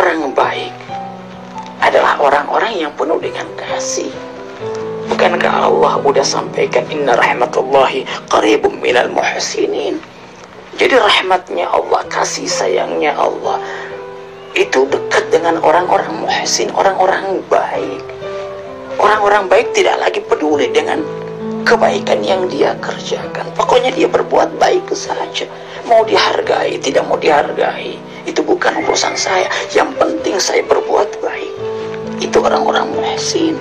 Orang baik adalah orang-orang yang penuh dengan kasih. Bukankah Allah udah sampaikan inna rahmatullahi qaribum minal muhsinin? Jadi rahmatnya Allah, kasih sayangnya Allah itu dekat dengan orang-orang muhsin, orang-orang baik. Orang-orang baik tidak lagi peduli dengan kebaikan yang dia kerjakan. Pokoknya dia berbuat baik saja. Mau dihargai, tidak mau dihargai, itu bukan urusan saya. Yang penting saya berbuat baik. Itu orang-orang muhsin.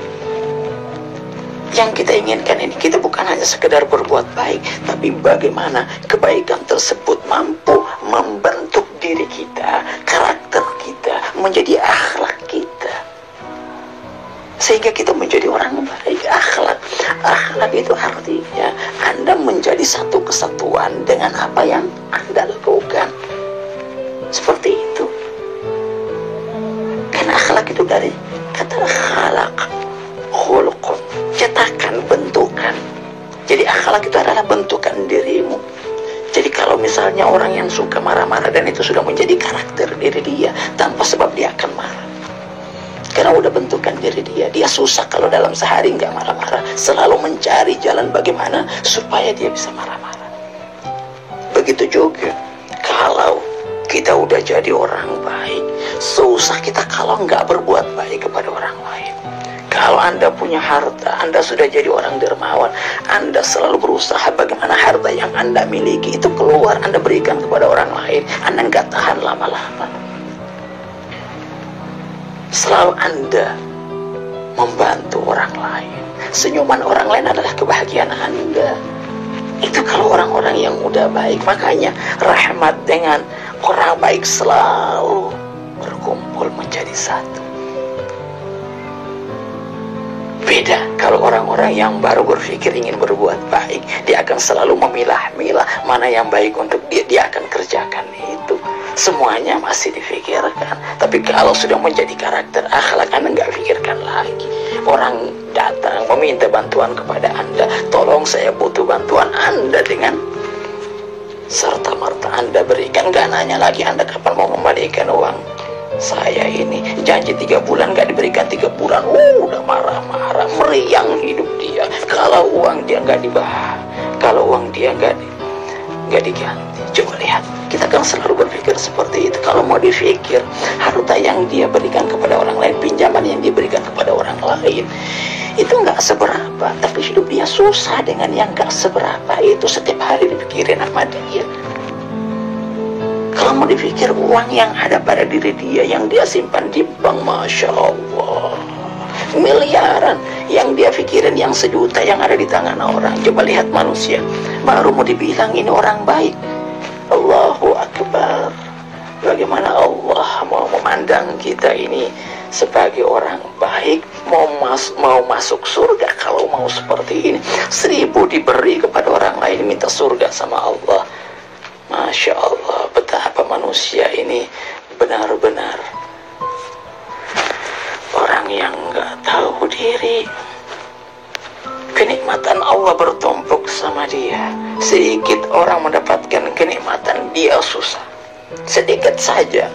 Yang kita inginkan ini, kita bukan hanya sekedar berbuat baik, tapi bagaimana kebaikan tersebut mampu membentuk diri kita, karakter kita, menjadi akhlak kita, sehingga kita menjadi orang baik. Akhlak itu artinya Anda menjadi satu kesatuan dengan apa yang Anda lakukan. Seperti itu. Karena akhlak itu dari kata khalaq, khuluqun, cetakan, bentukan. Jadi akhlak itu adalah bentukan dirimu. Jadi kalau misalnya orang yang suka marah-marah dan itu sudah menjadi karakter diri dia, tanpa sebab dia akan marah. Karena udah bentukan diri dia. Dia susah kalau dalam sehari nggak marah-marah. Selalu mencari jalan bagaimana supaya dia bisa marah-marah. Begitu juga kalau kita udah jadi orang baik, susah kita kalau nggak berbuat baik kepada orang lain. Kalau Anda punya harta, Anda sudah jadi orang dermawan, Anda selalu berusaha bagaimana harta yang Anda miliki itu keluar, Anda berikan kepada orang lain. Anda nggak tahan lama-lama. Selalu Anda membantu orang lain. Senyuman orang lain adalah kebahagiaan Anda. Itu kalau orang-orang yang udah baik. Makanya rahmat dengan orang baik selalu berkumpul menjadi satu. Beda kalau orang-orang yang baru berpikir ingin berbuat baik, dia akan selalu memilah-milah mana yang baik untuk dia, dia akan kerjakan itu. Semuanya masih difikirkan. Tapi kalau sudah menjadi karakter akhlak, Anda nggak pikirkan lagi. Orang datang meminta bantuan kepada Anda, tolong saya butuh bantuan Anda, dengan serta merta Anda berikan. Nggak nanya lagi Anda kapan mau kembalikan uang saya ini. Janji 3 bulan nggak diberikan 3 bulan, udah marah-marah, meriang hidup dia. Kalau uang dia nggak dibahas, kalau uang dia nggak diganti. Coba lihat, kita kan selalu berpikir seperti itu. Kalau mau dipikir, harta yang dia berikan kepada orang lain, pinjaman yang diberikan kepada orang lain, itu nggak seberapa. Tapi hidup dia susah dengan yang nggak seberapa itu. Setiap hari dipikirin sama dia. Kalau mau dipikir, uang yang ada pada diri dia, yang dia simpan di bank, Masya Allah, miliaran. Yang dia pikirin yang 1 juta yang ada di tangan orang. Coba lihat manusia, baru mau dibilang ini orang baik, Allahu Akbar. Bagaimana Allah mau memandang kita ini sebagai orang baik, mau masuk surga kalau mau seperti ini. 1000 diberi kepada orang lain, minta surga sama Allah. Masya Allah, betapa manusia ini benar-benar orang yang nggak tahu diri. Kenikmatan Allah bertumpuk sama dia. Sedikit orang mendapatkan kenikmatan, dia susah. Sedikit saja,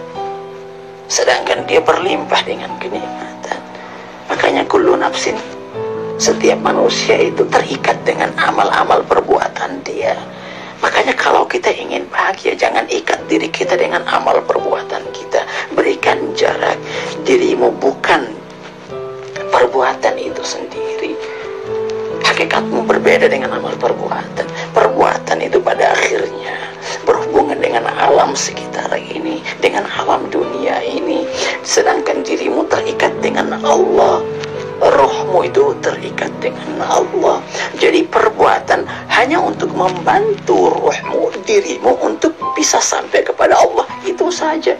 sedangkan dia berlimpah dengan kenikmatan. Makanya kullu nafsin, setiap manusia itu terikat dengan amal-amal perbuatan dia. Makanya kalau kita ingin bahagia, jangan ikat diri kita dengan amal perbuatan kita. Berikan jarak. Dirimu bukan perbuatan itu sendiri. Hakikatmu berbeda dengan amal perbuatan. Perbuatan itu pada akhirnya berhubungan dengan alam sekitar ini, dengan alam dunia ini. Sedangkan dirimu terikat dengan Allah. Rohmu itu terikat dengan Allah. Jadi perbuatan hanya untuk membantu rohmu, dirimu untuk bisa sampai kepada Allah, itu saja.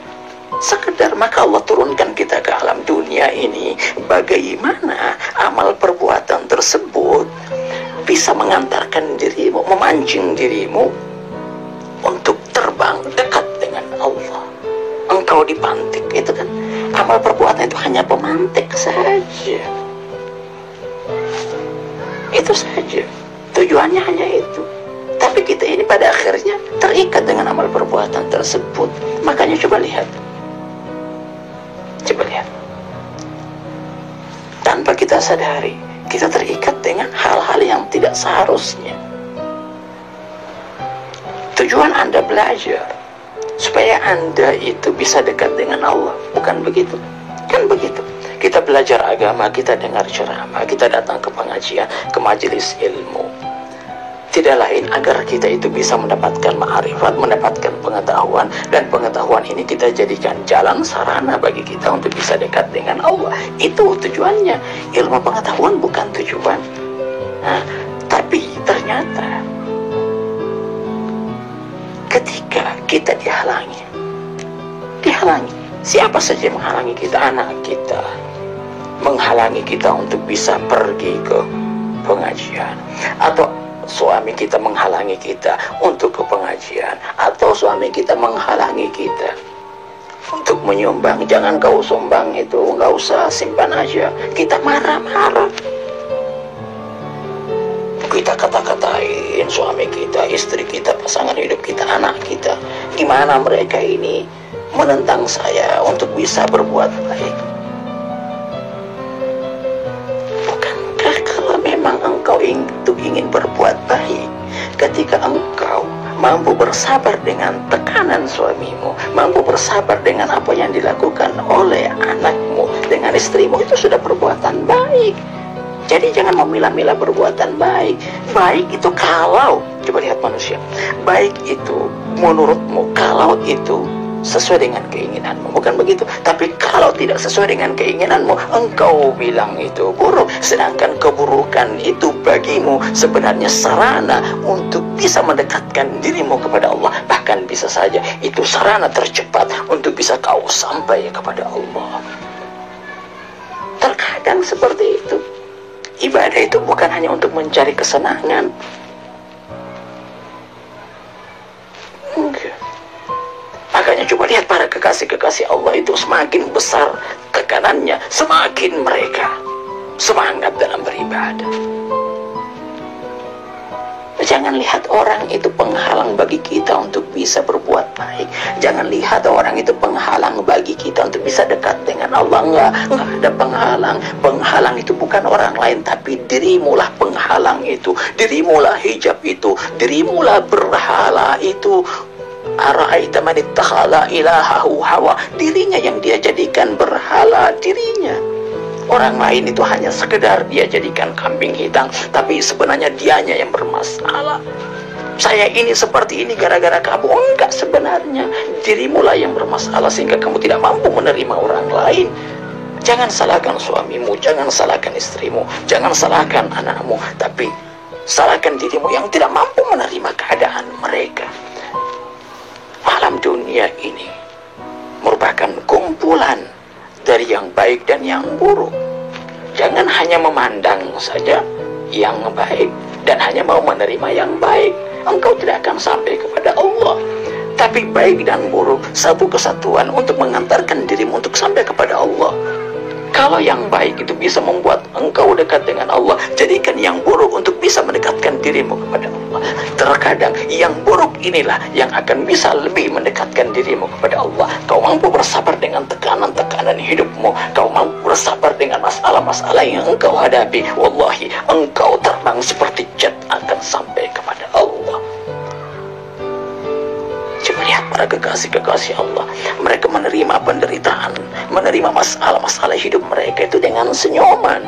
Sekedar. Maka Allah turunkan kita ke alam dunia ini, bagaimana amal perbuatan tersebut bisa mengantarkan dirimu, memancing dirimu untuk terbang dekat dengan Allah. Engkau dipantik, itu kan amal perbuatan itu hanya pemantik saja. Itu saja, tujuannya hanya itu. Tapi kita ini pada akhirnya terikat dengan amal perbuatan tersebut. Makanya coba lihat, kita sadari, kita terikat dengan hal-hal yang tidak seharusnya. Tujuan Anda belajar supaya Anda itu bisa dekat dengan Allah, bukan begitu? Kan begitu. Kita belajar agama, kita dengar ceramah, kita datang ke pengajian, ke majelis ilmu. Tidak lain agar kita itu bisa mendapatkan ma'rifat, mendapatkan pengetahuan, dan pengetahuan ini kita jadikan jalan sarana bagi kita untuk bisa dekat dengan Allah. Itu tujuannya. Ilmu pengetahuan bukan tujuan. Nah, tapi ternyata ketika kita dihalangi, siapa saja yang menghalangi kita? Anak kita menghalangi kita untuk bisa pergi ke pengajian, atau suami kita menghalangi kita untuk ke pengajian, atau suami kita menghalangi kita untuk menyumbang. Jangan kau sumbang itu, nggak usah, simpan aja. Kita marah-marah, kita kata-katain suami kita, istri kita, pasangan hidup kita, anak kita. Gimana mereka ini menentang saya untuk bisa berbuat baik? Bukankah kalau memang engkau ingin berbuat baik, ketika engkau mampu bersabar dengan tekanan suamimu, mampu bersabar dengan apa yang dilakukan oleh anakmu, dengan istrimu, itu sudah perbuatan baik. Jadi jangan memilah-milah perbuatan baik. Baik itu kalau, coba lihat manusia, baik itu menurutmu kalau itu sesuai dengan keinginanmu, bukan begitu? Tapi kalau tidak sesuai dengan keinginanmu, engkau bilang itu buruk. Sedangkan keburukan itu bagimu sebenarnya sarana untuk bisa mendekatkan dirimu kepada Allah. Bahkan bisa saja itu sarana tercepat untuk bisa kau sampai kepada Allah. Terkadang seperti itu. Ibadah itu bukan hanya untuk mencari kesenangan. Enggak. Makanya coba lihat para kekasih-kekasih Allah itu, semakin besar tekanannya, semakin mereka semangat dalam beribadah. Jangan lihat orang itu penghalang bagi kita untuk bisa berbuat baik. Jangan lihat orang itu penghalang bagi kita untuk bisa dekat dengan Allah. Enggak ada penghalang. Penghalang itu bukan orang lain, tapi dirimulah penghalang itu. Dirimulah hijab itu. Dirimulah berhala itu. Ara'aita man ittakhadha ilahahu hawa. Dirinya yang dia jadikan berhala, dirinya. Orang lain itu hanya sekedar dia jadikan kambing hitam, tapi sebenarnya dianya yang bermasalah. Saya ini seperti ini gara-gara kamu. Enggak, sebenarnya dirimulah yang bermasalah sehingga kamu tidak mampu menerima orang lain. Jangan salahkan suamimu, jangan salahkan istrimu, jangan salahkan anakmu, tapi salahkan dirimu yang tidak mampu menerima keadaan mereka. Alam dunia ini merupakan kumpulan dari yang baik dan yang buruk. Jangan hanya memandang saja yang baik dan hanya mau menerima yang baik. Engkau tidak akan sampai kepada Allah. Tapi baik dan buruk satu kesatuan untuk mengantarkan dirimu untuk sampai kepada Allah. Kalau yang baik itu bisa membuat engkau dekat dengan Allah, jadikan yang buruk untuk bisa mendekatkan dirimu kepada Allah. Terkadang yang buruk inilah yang akan bisa lebih mendekatkan dirimu kepada Allah. Kau mampu bersabar dengan tekanan-tekanan hidupmu. Kau mampu bersabar dengan masalah-masalah yang engkau hadapi. Wallahi, engkau terbang seperti jet akan sampai kepada Allah. Coba lihat para kekasih-kekasih Allah. Mereka menerima penderitaan, menerima masalah-masalah hidup mereka itu dengan senyuman.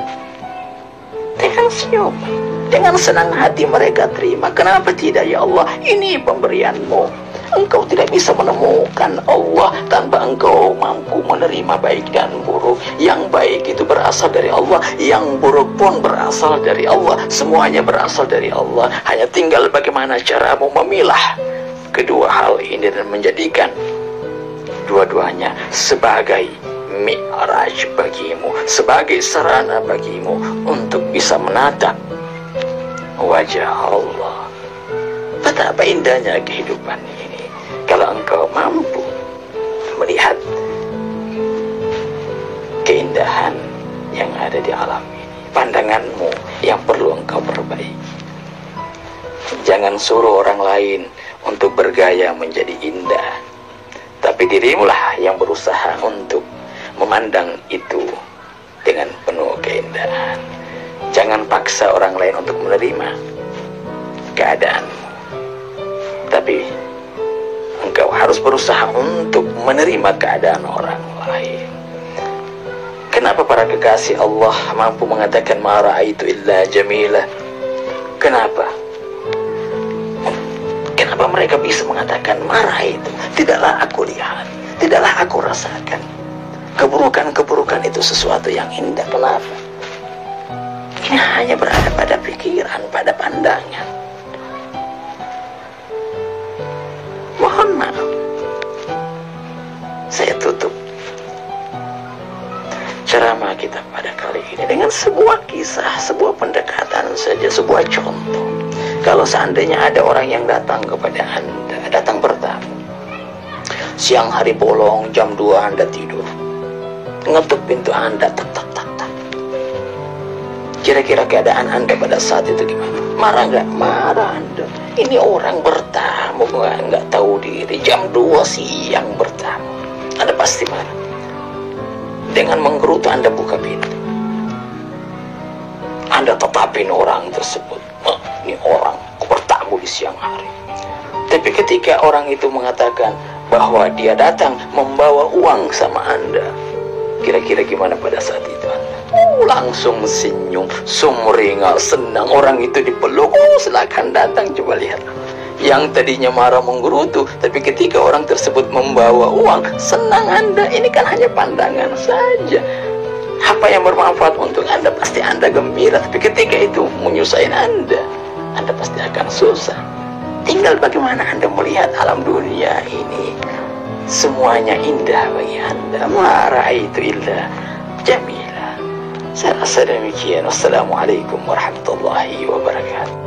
Dengan senyuman, dengan senang hati mereka terima. Kenapa tidak, ya Allah? Ini pemberianmu. Engkau tidak bisa menemukan Allah tanpa engkau mampu menerima baik dan buruk. Yang baik itu berasal dari Allah, yang buruk pun berasal dari Allah. Semuanya berasal dari Allah. Hanya tinggal bagaimana caramu memilah kedua hal ini dan menjadikan dua-duanya sebagai mi'raj bagimu, sebagai sarana bagimu untuk bisa menatap wajah Allah. Betapa indahnya kehidupan ini kalau engkau mampu melihat keindahan yang ada di alam ini. Pandanganmu yang perlu engkau perbaiki. Jangan suruh orang lain untuk bergaya menjadi indah, tapi dirimulah yang berusaha untuk memandang itu dengan penuh keindahan. Jangan paksa orang lain untuk menerima keadaanmu, tapi engkau harus berusaha untuk menerima keadaan orang lain. Kenapa para kekasih Allah mampu mengatakan ma ra'aitu illa jamilah? Kenapa? Kenapa mereka bisa mengatakan ma ra'aitu? Tidaklah aku lihat, tidaklah aku rasakan. Keburukan-keburukan itu sesuatu yang indah. Kenapa? Ini hanya berada pada pikiran, pada pandangan. Mohon maaf, saya tutup ceramah kita pada kali ini dengan sebuah kisah, sebuah pendekatan saja, sebuah contoh. Kalau seandainya ada orang yang datang kepada Anda, datang bertamu, siang hari bolong, jam 2 Anda tidur, ngetuk pintu Anda, tak tak tak tak. Kira-kira keadaan Anda pada saat itu gimana? Marah nggak? Marah Anda. Ini orang bertamu, nggak tahu diri, jam 2 siang bertamu. Anda pasti marah. Dengan menggerutu Anda buka pintu, Anda tetapin orang tersebut. Ini orang bertamu di siang hari. Tapi ketika orang itu mengatakan bahwa dia datang membawa uang sama Anda, kira-kira gimana pada saat itu Anda? Langsung senyum, sumringah, senang. Orang itu dipeluk, silakan datang, coba lihat. Yang tadinya marah menggerutu, tapi ketika orang tersebut membawa uang, senang Anda. Ini kan hanya pandangan saja. Apa yang bermanfaat untuk Anda, pasti Anda gembira. Tapi ketika itu menyusahin Anda pasti akan susah. Tinggal bagaimana Anda melihat alam dunia ini. Semuanya indah bagi Anda. Ma ra'aitu illa jamilah. Saya rasa demikian. Wassalamualaikum warahmatullahi wabarakatuh.